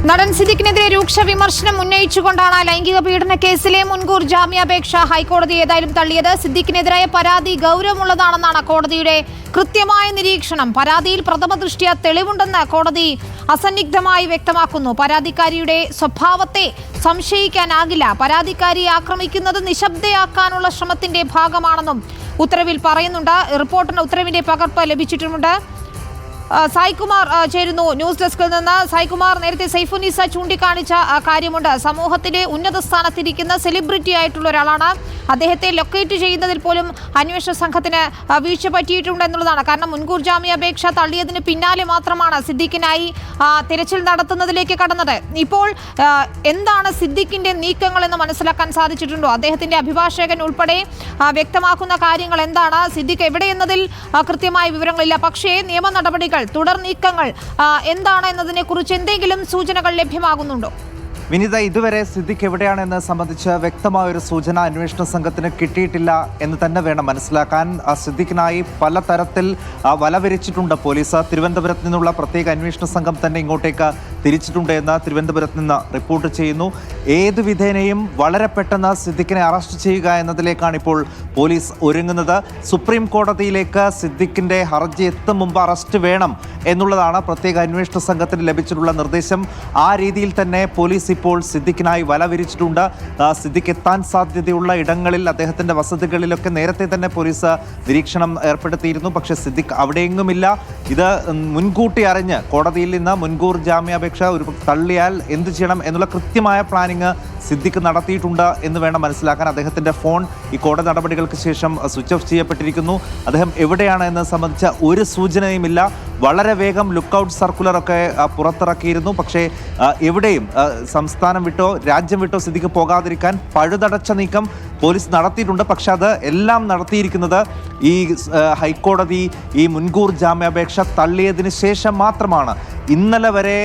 നടൻ സിദ്ദിഖിനെതിരെ രൂക്ഷ വിമർശനം ഉന്നയിച്ചുകൊണ്ടാണ് ലൈംഗിക പീഡന കേസിലെ മുൻകൂർ ജാമ്യാപേക്ഷ ഹൈക്കോടതി ഏതായാലും തള്ളിയത്. സിദ്ദിഖിനെതിരായ പരാതി ഗൗരവമുള്ളതാണെന്നാണ് കോടതിയുടെ കൃത്യമായ നിരീക്ഷണം. പരാതിയിൽ പ്രഥമ ദൃഷ്ട്യാ തെളിവുണ്ടെന്ന് കോടതി അസന്നിഗ്ധമായി വ്യക്തമാക്കുന്നു. പരാതിക്കാരിയുടെ സ്വഭാവത്തെ സംശയിക്കാനാകില്ല. പരാതിക്കാരിയെ ആക്രമിക്കുന്നത് നിശബ്ദയാക്കാനുള്ള ശ്രമത്തിന്റെ ഭാഗമാണെന്നും ഉത്തരവിൽ പറയുന്നുണ്ട്. റിപ്പോർട്ടിന് ഉത്തരവിന്റെ പകർപ്പ് ലഭിച്ചിട്ടുമുണ്ട്. സായ്കുമാർ ചേരുന്നു ന്യൂസ് ഡെസ്കിൽ നിന്ന്. സായ്കുമാർ, നേരത്തെ സൈഫുന്നിസ ചൂണ്ടിക്കാണിച്ച കാര്യമുണ്ട്. സമൂഹത്തിലെ ഉന്നത സ്ഥാനത്തിരിക്കുന്ന സെലിബ്രിറ്റി ആയിട്ടുള്ള ഒരാളാണ്. അദ്ദേഹത്തെ ലൊക്കേറ്റ് ചെയ്യുന്നതിൽ പോലും അന്വേഷണ സംഘത്തിന് വീഴ്ച പറ്റിയിട്ടുണ്ട് എന്നുള്ളതാണ്. കാരണം മുൻകൂർ ജാമ്യാപേക്ഷ തള്ളിയതിന് പിന്നാലെ മാത്രമാണ് സിദ്ദിഖിനായി തിരച്ചിൽ നടത്തുന്നതിലേക്ക് കടന്നത്. ഇപ്പോൾ എന്താണ് സിദ്ദിഖിന്റെ നീക്കങ്ങൾ എന്ന് മനസ്സിലാക്കാൻ സാധിച്ചിട്ടുണ്ടോ? അദ്ദേഹത്തിന്റെ അഭിഭാഷകൻ ഉൾപ്പെടെ വ്യക്തമാക്കുന്ന കാര്യങ്ങൾ എന്താണ്? സിദ്ദിഖ് എവിടെയെന്നതിൽ കൃത്യമായ വിവരങ്ങളില്ല. പക്ഷേ നിയമ നടപടികൾ, തുടർ നീക്കങ്ങൾ എന്താണ് എന്നതിനെ കുറിച്ച് എന്തെങ്കിലും സൂചനകൾ ലഭ്യമാകുന്നുണ്ടോ? വിനിത, ഇതുവരെ സിദ്ദിഖ് എവിടെയാണെന്ന് സംബന്ധിച്ച് വ്യക്തമായൊരു സൂചന അന്വേഷണ സംഘത്തിന് കിട്ടിയിട്ടില്ല എന്ന് തന്നെ വേണം മനസ്സിലാക്കാൻ. സിദ്ദിഖിനായി പലതരത്തിൽ വലവിരിച്ചിട്ടുണ്ട് പോലീസ്. തിരുവനന്തപുരത്ത് നിന്നുള്ള പ്രത്യേക അന്വേഷണ സംഘം തന്നെ ഇങ്ങോട്ടേക്ക് തിരിച്ചിട്ടുണ്ട് എന്ന് തിരുവനന്തപുരത്ത് നിന്ന് റിപ്പോർട്ട് ചെയ്യുന്നു. ഏതു വിധേനയും വളരെ പെട്ടെന്ന് സിദ്ദിഖിനെ അറസ്റ്റ് ചെയ്യുക എന്നതിലേക്കാണ് ഇപ്പോൾ പോലീസ് ഒരുങ്ങുന്നത്. സുപ്രീം കോടതിയിലേക്ക് സിദ്ദിഖിന്റെ ഹർജി എത്തും മുമ്പ് അറസ്റ്റ് വേണം എന്നുള്ളതാണ് പ്രത്യേക അന്വേഷണ സംഘത്തിന് ലഭിച്ചിട്ടുള്ള നിർദ്ദേശം. ആ രീതിയിൽ തന്നെ പോലീസ് ഇപ്പോൾ സിദ്ദിഖിനായി വല വിരിച്ചിട്ടുണ്ട്. സിദ്ദിഖ് എത്താൻ സാധ്യതയുള്ള ഇടങ്ങളിൽ, അദ്ദേഹത്തിന്റെ വസതികളിലൊക്കെ നേരത്തെ തന്നെ പോലീസ് നിരീക്ഷണം ഏർപ്പെടുത്തിയിരുന്നു. പക്ഷേ സിദ്ദിഖ് അവിടെയെങ്ങുമില്ല. ഇത് മുൻകൂട്ടി അറിഞ്ഞ് കോടതിയിൽ നിന്ന് മുൻകൂർ ജാമ്യാപേക്ഷ തള്ളിയാൽ എന്ത് ചെയ്യണം എന്നുള്ള കൃത്യമായ പ്ലാനിങ് സിദ്ദിഖ് നടത്തിയിട്ടുണ്ട് എന്ന് വേണം മനസ്സിലാക്കാൻ. അദ്ദേഹത്തിന്റെ ഫോൺ ഈ കോടതി നടപടികൾക്ക് ശേഷം സ്വിച്ച് ഓഫ് ചെയ്യപ്പെട്ടിരിക്കുന്നു. അദ്ദേഹം എവിടെയാണ് എന്നത് സംബന്ധിച്ച ഒരു സൂചനയുമില്ല. വളരെ വേഗം ലുക്കൌട്ട് സർക്കുലറൊക്കെ പുറത്തിറക്കിയിരുന്നു. പക്ഷേ എവിടെയും സംസ്ഥാനം വിട്ടോ രാജ്യം വിട്ടോ സിദ്ദിഖ് പോകാതിരിക്കാൻ പഴുതടച്ച നീക്കം പോലീസ് നടത്തിയിട്ടുണ്ട്. പക്ഷെ അത് എല്ലാം നടത്തിയിരിക്കുന്നത് ഈ ഹൈക്കോടതി ഈ മുൻകൂർ ജാമ്യാപേക്ഷ തള്ളിയതിന് ശേഷം മാത്രമാണ്. ഇന്നലെ വരെ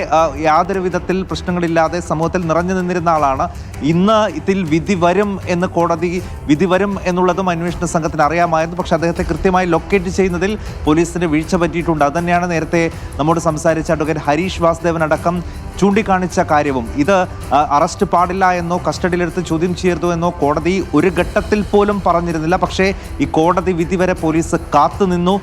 യാതൊരു വിധത്തിൽ പ്രശ്നങ്ങളില്ലാതെ സമൂഹത്തിൽ നിറഞ്ഞു നിന്നിരുന്ന ആളാണ്. ഇന്ന് ഇതിൽ വിധി വരും എന്ന് കോടതി വിധി വരും എന്നുള്ളതും അന്വേഷണ സംഘത്തിന് അറിയാമായിരുന്നു. പക്ഷെ അദ്ദേഹത്തെ കൃത്യമായി ലൊക്കേറ്റ് ചെയ്യുന്നതിൽ പോലീസിന് വീഴ്ച പറ്റിയിട്ടുണ്ട്. അതുതന്നെയാണ് നേരത്തെ നമ്മോട് സംസാരിച്ച അഡ്വക്കേറ്റ് ഹരീഷ് വാസുദേവൻ അടക്കം ചൂണ്ടിക്കാണിച്ച കാര്യവും. ഇത് അറസ്റ്റ് പാടില്ല എന്നോ കസ്റ്റഡിയിലെടുത്ത് ചോദ്യം ചെയ്യരുതോ എന്നോ കോടതി ഒരു ഘട്ടത്തിൽ പോലും പറഞ്ഞിരുന്നില്ല. പക്ഷേ ഈ കോടതി വിധി വരെ പോലീസ് കാത്തുനിന്നു.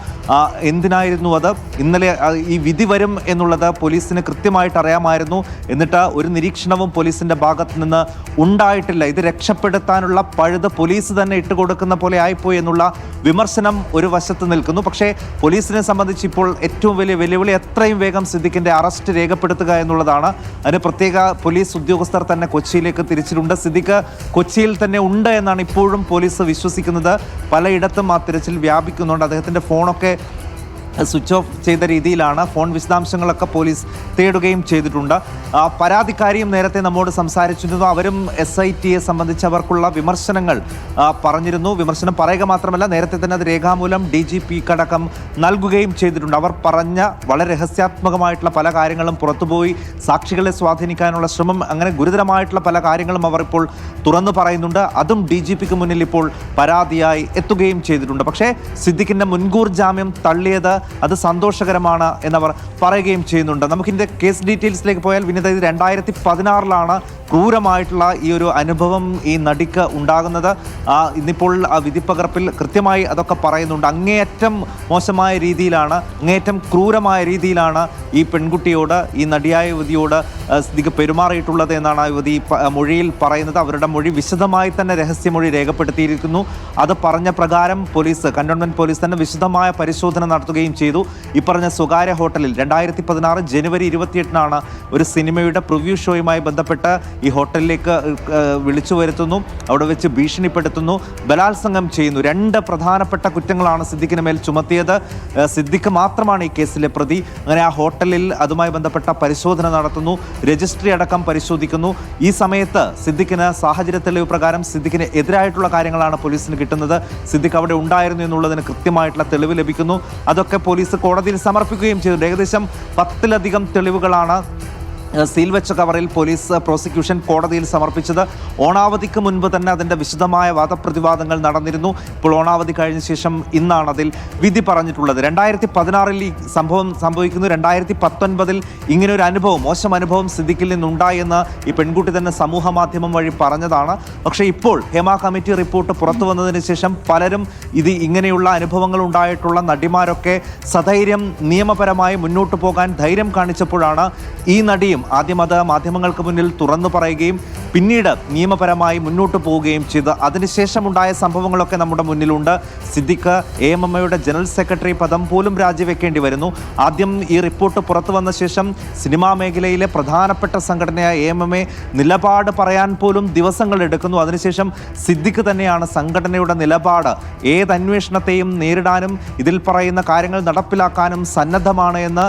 എന്തിനായിരുന്നു അത്? ഇന്നലെ ഈ വിധി വരും എന്നുള്ളത് പോലീസിന് കൃത്യമായിട്ട് അറിയാമായിരുന്നു. എന്നിട്ട് ഒരു നിരീക്ഷണവും പോലീസിന്റെ ഭാഗത്ത് നിന്ന് ഉണ്ടായിട്ടില്ല. ഇത് രക്ഷപ്പെടുത്താനുള്ള പഴുത് പോലീസ് തന്നെ ഇട്ടുകൊടുക്കുന്ന പോലെ ആയിപ്പോയി എന്നുള്ള വിമർശനം ഒരു വശത്ത് നിൽക്കുന്നു. പക്ഷേ പോലീസിനെ സംബന്ധിച്ച് ഇപ്പോൾ ഏറ്റവും വലിയ വെല്ലുവിളി എത്രയും വേഗം സിദ്ദിഖിന്റെ അറസ്റ്റ് രേഖപ്പെടുത്തുക എന്നുള്ളതാണ്. അതിന് പ്രത്യേക പോലീസ് ഉദ്യോഗസ്ഥർ തന്നെ കൊച്ചിയിലേക്ക് തിരിച്ചിട്ടുണ്ട്. സിദ്ദിഖ് കൊച്ചിയിൽ തന്നെ ഉണ്ട് എന്നാണ് ഇപ്പോഴും പോലീസ് വിശ്വസിക്കുന്നത്. പലയിടത്തും ആ തിരച്ചിൽ വ്യാപിക്കുന്നുണ്ട്. അദ്ദേഹത്തിന്റെ ഫോണൊക്കെ സ്വിച്ച് ഓഫ് ചെയ്ത രീതിയിലാണ്. ഫോൺ വിശദാംശങ്ങളൊക്കെ പോലീസ് തേടുകയും ചെയ്തിട്ടുണ്ട്. പരാതിക്കാരിയും നേരത്തെ നമ്മോട് സംസാരിച്ചിരുന്നു. അവരും SITയെ സംബന്ധിച്ച് അവർക്കുള്ള വിമർശനങ്ങൾ പറഞ്ഞിരുന്നു. വിമർശനം പറയുക മാത്രമല്ല, നേരത്തെ തന്നെ അത് രേഖാമൂലം DGPക്ക് അടക്കം നൽകുകയും ചെയ്തിട്ടുണ്ട്. അവർ പറഞ്ഞ വളരെ രഹസ്യാത്മകമായിട്ടുള്ള പല കാര്യങ്ങളും പുറത്തുപോയി സാക്ഷികളെ സ്വാധീനിക്കാനുള്ള ശ്രമം, അങ്ങനെ ഗുരുതരമായിട്ടുള്ള പല കാര്യങ്ങളും അവർ ഇപ്പോൾ തുറന്നു പറയുന്നുണ്ട്. അതും DGPക്ക് മുന്നിൽ ഇപ്പോൾ പരാതിയായി എത്തുകയും ചെയ്തിട്ടുണ്ട്. പക്ഷേ സിദ്ദിഖിന്റെ മുൻകൂർ ജാമ്യം തള്ളിയത് അത് സന്തോഷകരമാണ് എന്നവർ പറയുകയും ചെയ്യുന്നുണ്ട്. നമുക്കിതിൻ്റെ കേസ് ഡീറ്റെയിൽസിലേക്ക് പോയാൽ വിനിത, ഇത് 2016 ക്രൂരമായിട്ടുള്ള ഈ ഒരു അനുഭവം ഈ നടിക്ക് ഉണ്ടാകുന്നത്. ഇന്നിപ്പോൾ വിധിപ്പകർപ്പിൽ കൃത്യമായി അതൊക്കെ പറയുന്നുണ്ട്. അങ്ങേയറ്റം മോശമായ രീതിയിലാണ്, അങ്ങേയറ്റം ക്രൂരമായ രീതിയിലാണ് ഈ പെൺകുട്ടിയോട്, ഈ നടിയായ യുവതിയോട് സിദ്ദിഖ് പെരുമാറിയിട്ടുള്ളത് എന്നാണ് യുവതി മൊഴിയിൽ പറയുന്നത്. അവരുടെ മൊഴി വിശദമായി തന്നെ രഹസ്യമൊഴി രേഖപ്പെടുത്തിയിരിക്കുന്നു. അത് പറഞ്ഞ പ്രകാരം പോലീസ്, കന്റോൺമെന്റ് പോലീസ് തന്നെ വിശദമായ പരിശോധന നടത്തുകയും ചെയ്തു. ഈ പറഞ്ഞ സ്വകാര്യ ഹോട്ടലിൽ 2016 ജനുവരി 28 ഒരു സിനിമയുടെ പ്രിവ്യൂ ഷോയുമായി ബന്ധപ്പെട്ട് ഈ ഹോട്ടലിലേക്ക് വിളിച്ചു വരുത്തുന്നു. അവിടെ വെച്ച് ഭീഷണിപ്പെടുത്തുന്നു, ബലാത്സംഗം ചെയ്യുന്നു. 2 പ്രധാനപ്പെട്ട കുറ്റങ്ങളാണ് സിദ്ദിഖിന് മേൽ ചുമത്തിയത്. സിദ്ദിഖ് മാത്രമാണ് ഈ കേസിലെ പ്രതി. അങ്ങനെ ആ ഹോട്ടലിൽ അതുമായി ബന്ധപ്പെട്ട പരിശോധന നടത്തുന്നു, രജിസ്ട്രി അടക്കം പരിശോധിക്കുന്നു. ഈ സമയത്ത് സിദ്ദിഖിന് സാഹചര്യ തെളിവ് പ്രകാരം സിദ്ദിഖിന് എതിരായിട്ടുള്ള കാര്യങ്ങളാണ് പോലീസിന് കിട്ടുന്നത്. സിദ്ദിഖ് അവിടെ ഉണ്ടായിരുന്നു എന്നുള്ളതിന് കൃത്യമായിട്ടുള്ള തെളിവ് ലഭിക്കുന്നു. അതൊക്കെ പോലീസ് കോടതിയിൽ സമർപ്പിക്കുകയും ചെയ്തു. ഏകദേശം 10ലധികം തെളിവുകളാണ് സീൽ വെച്ച കവറിൽ പോലീസ് പ്രോസിക്യൂഷൻ കോടതിയിൽ സമർപ്പിച്ചത്. ഓണാവധിക്ക് മുൻപ് തന്നെ അതിൻ്റെ വിശദമായ വാദപ്രതിവാദങ്ങൾ നടന്നിരുന്നു. ഇപ്പോൾ ഓണാവധി കഴിഞ്ഞ ശേഷം ഇന്നാണ് അതിൽ വിധി പറഞ്ഞിട്ടുള്ളത്. 2016 ഈ സംഭവം സംഭവിക്കുന്നു. 2019 ഇങ്ങനൊരു അനുഭവം, മോശം അനുഭവം സിദ്ദിഖിൽ നിന്നുണ്ടായെന്ന് ഈ പെൺകുട്ടി തന്നെ സമൂഹ മാധ്യമം വഴി പറഞ്ഞതാണ്. പക്ഷേ ഇപ്പോൾ ഹേമ കമ്മിറ്റി റിപ്പോർട്ട് പുറത്തു വന്നതിന് ശേഷം പലരും ഇങ്ങനെയുള്ള അനുഭവങ്ങൾ ഉണ്ടായിട്ടുള്ള നടിമാരൊക്കെ സധൈര്യം നിയമപരമായി മുന്നോട്ട് പോകാൻ ധൈര്യം കാണിച്ചപ്പോഴാണ് ഈ നടിയും ആദ്യം അത് മാധ്യമങ്ങൾക്ക് മുന്നിൽ തുറന്നു പറയുകയും പിന്നീട് നിയമപരമായി മുന്നോട്ട് പോവുകയും ചെയ്ത്. അതിനുശേഷമുണ്ടായ സംഭവങ്ങളൊക്കെ നമ്മുടെ മുന്നിലുണ്ട്. സിദ്ദിഖ് AMMയുടെ ജനറൽ സെക്രട്ടറി പദം പോലും രാജിവെക്കേണ്ടി വരുന്നു. ആദ്യം ഈ റിപ്പോർട്ട് പുറത്തു വന്ന ശേഷം സിനിമാ മേഖലയിലെ പ്രധാനപ്പെട്ട സംഘടനയായ AMMA നിലപാട് പറയാൻ പോലും ദിവസങ്ങൾ എടുക്കുന്നു. അതിനുശേഷം സിദ്ദിഖ് തന്നെയാണ് സംഘടനയുടെ നിലപാട് ഏത് അന്വേഷണത്തെയും നേരിടാനും ഇതിൽ പറയുന്ന കാര്യങ്ങൾ നടപ്പിലാക്കാനും സന്നദ്ധമാണ് എന്ന്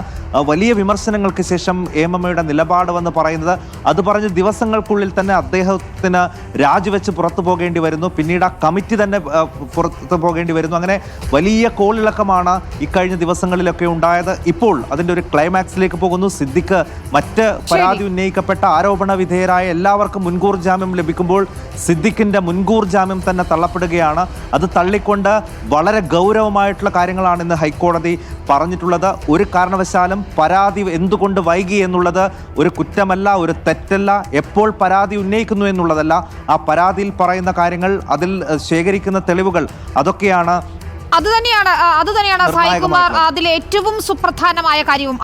വലിയ വിമർശനങ്ങൾക്ക് ശേഷം AMMയുടെ നിലപാട് വന്ന് പറയുന്നത്. അത് പറഞ്ഞ് ദിവസങ്ങൾക്കുള്ളിൽ തന്നെ അദ്ദേഹത്തിന് രാജിവെച്ച് പുറത്തു പോകേണ്ടി വരുന്നു. പിന്നീട് ആ കമ്മിറ്റി തന്നെ പുറത്തു പോകേണ്ടി വരുന്നു. അങ്ങനെ വലിയ കോളിളക്കമാണ് ഇക്കഴിഞ്ഞ ദിവസങ്ങളിലൊക്കെ ഉണ്ടായത്. ഇപ്പോൾ അതിൻ്റെ ഒരു ക്ലൈമാക്സിലേക്ക് പോകുന്നു. സിദ്ദിഖ് മറ്റ് പരാതി ഉന്നയിക്കപ്പെട്ട ആരോപണ വിധേയരായ എല്ലാവർക്കും മുൻകൂർ ജാമ്യം ലഭിക്കുമ്പോൾ സിദ്ദിഖിൻ്റെ മുൻകൂർ ജാമ്യം തന്നെ തള്ളപ്പെടുകയാണ്. അത് തള്ളിക്കൊണ്ട് വളരെ ഗൗരവമായിട്ടുള്ള കാര്യങ്ങളാണ് ഇന്ന് ഹൈക്കോടതി പറഞ്ഞിട്ടുള്ളത്. ഒരു കാരണവശാലും പരാതി എന്തുകൊണ്ട് വൈകി എന്നുള്ളത് ഒരു കുറ്റമല്ല, ഒരു തെറ്റല്ല. എപ്പോൾ പരാതി ഉന്നയിക്കുന്നു എന്നുള്ളതല്ല, ആ പരാതിയിൽ പറയുന്ന കാര്യങ്ങൾ, അതിൽ ശേഖരിക്കുന്ന തെളിവുകൾ, അതൊക്കെയാണ് അത് തന്നെയാണ് സായികുമാർ അതിലെ ഏറ്റവും സുപ്രധാനമായ കാര്യവും.